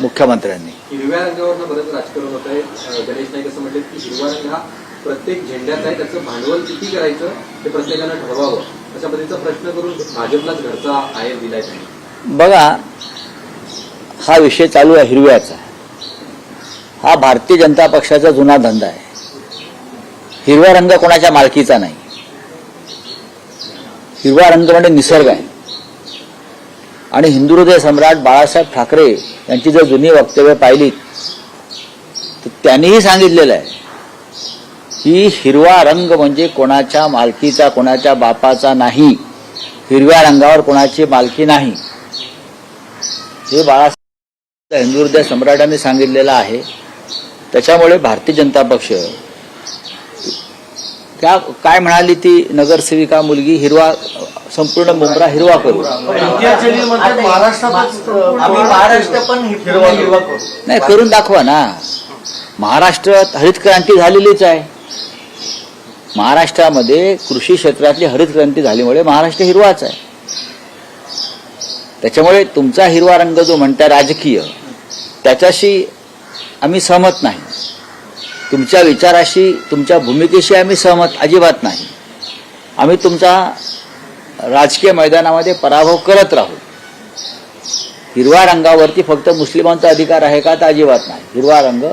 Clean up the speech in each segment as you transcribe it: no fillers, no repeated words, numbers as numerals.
मुख्यमंत्र्यांनी. हिरव्या रंगावर बरंच राजकारण होत आहे. गणेश नाईक असं म्हटलं की हिरवा रंग हा प्रत्येक झेंड्याचा आहे, त्याचं भांडवल किती करायचं हे प्रत्येकानं ठरवावं, अशा पद्धतीचा प्रश्न करून भाजपलाच घरचा आहेर दिलाय त्यांनी. बघा, हा विषय चालू आहे हिरव्याचा. हा भारतीय जनता पक्षाचा जुना धंदा आहे. हिरवा रंग कोणाच्या मालकीचा नाही. हिरवा रंग म्हणजे निसर्ग आहे. आणि हिंदुहृदय सम्राट बाळासाहेब ठाकरे यांची जर जुनी वक्तव्य पाहिली तर त्यांनीही सांगितलेलं आहे की हिरवा रंग म्हणजे कोणाच्या मालकीचा, कोणाच्या बापाचा नाही. हिरव्या रंगावर कोणाची मालकी नाही, हे बाळासाहेब हिंदुहृदय सम्राटांनी सांगितलेलं आहे. त्याच्यामुळे भारतीय जनता पक्ष त्या काय म्हणाली ती नगरसेविका मुलगी, हिरवा संपूर्ण मुंब्रा हिरवा करू. नाही, करून दाखवा ना. महाराष्ट्रात हरित क्रांती झालेलीच आहे. महाराष्ट्रामध्ये कृषी क्षेत्रातली हरित क्रांती झाल्यामुळे महाराष्ट्र हिरवाच आहे. त्याच्यामुळे तुमचा हिरवा रंग जो म्हणता राजकीय, त्याच्याशी आम्ही सहमत नाही. तुमच्या विचाराशी, तुमच्या भूमिकेशी आम्ही सहमत अजिबात नाही. आम्ही तुमचा राजकीय मैदानामध्ये पराभव करत राहू. हिरवा रंगावरती फक्त मुस्लिमांचा अधिकार आहे का? तर अजिबात नाही. हिरवा रंग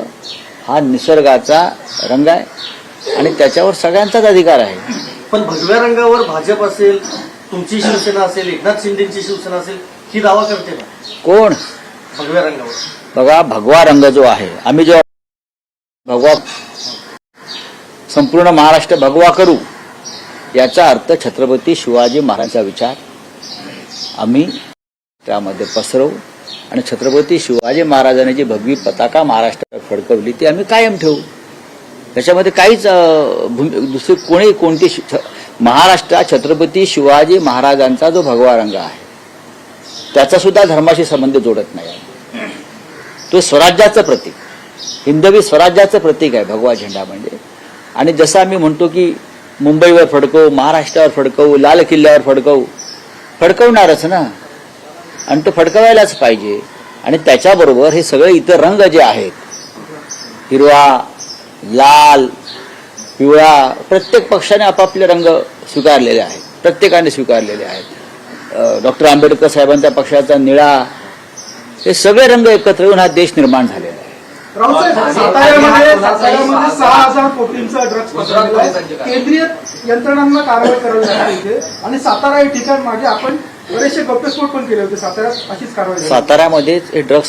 हा निसर्गाचा रंग आहे आणि त्याच्यावर सगळ्यांचाच अधिकार आहे. पण भगव्या रंगावर भाजप असेल, तुमची शिवसेना असेल, एकनाथ शिंदेची शिवसेना असेल, ही दावा करते ना. कोण? भगव्या रंगावर. बघा, भगवा रंग जो आहे, आम्ही जेव्हा भगवा संपूर्ण महाराष्ट्र भगवा करू, याचा अर्थ छत्रपती शिवाजी महाराजांचा विचार आम्ही त्यामध्ये पसरवू आणि छत्रपती शिवाजी महाराजांनी जी भगवी पताका महाराष्ट्रात फडकवली ती आम्ही कायम ठेवू. त्याच्यामध्ये काहीच दुसरी कोणती महाराष्ट्रात छत्रपती शिवाजी महाराजांचा जो भगवा रंग आहे त्याचा सुद्धा धर्माशी संबंध जोडत नाही. तो स्वराज्याचं प्रतीक, हिंदवी स्वराज्याचं प्रतीक आहे भगवा झेंडा म्हणजे. आणि जसं आम्ही म्हणतो की मुंबईवर फडकवू, महाराष्ट्रावर फडकवू, लाल किल्ल्यावर फडकवू, फडकवणारच ना. आणि तो फडकवायलाच पाहिजे. आणि त्याच्याबरोबर हे सगळे इतर रंग जे आहेत, हिरवा, लाल, पिवळा, प्रत्येक पक्षाने आपापले रंग स्वीकारलेले आहेत, प्रत्येकाने स्वीकारलेले आहेत. डॉक्टर आंबेडकर साहेबांच्या पक्षाचा निळा, हे सगळे रंग एकत्र येऊन हा देश निर्माण झालेला आहे. साताऱ्यामध्ये 6,000 कोटींचा ड्रग्ज पकडला आहे. केंद्रीय यंत्रणांना कारवाई करावी लागते आणि सातारा हे ठिकाण मागे आपण बरेचसे गप्पेस्फोट पण केले होते साताऱ्यात, अशीच कारवाई. साताऱ्यामध्ये हे ड्रग्ज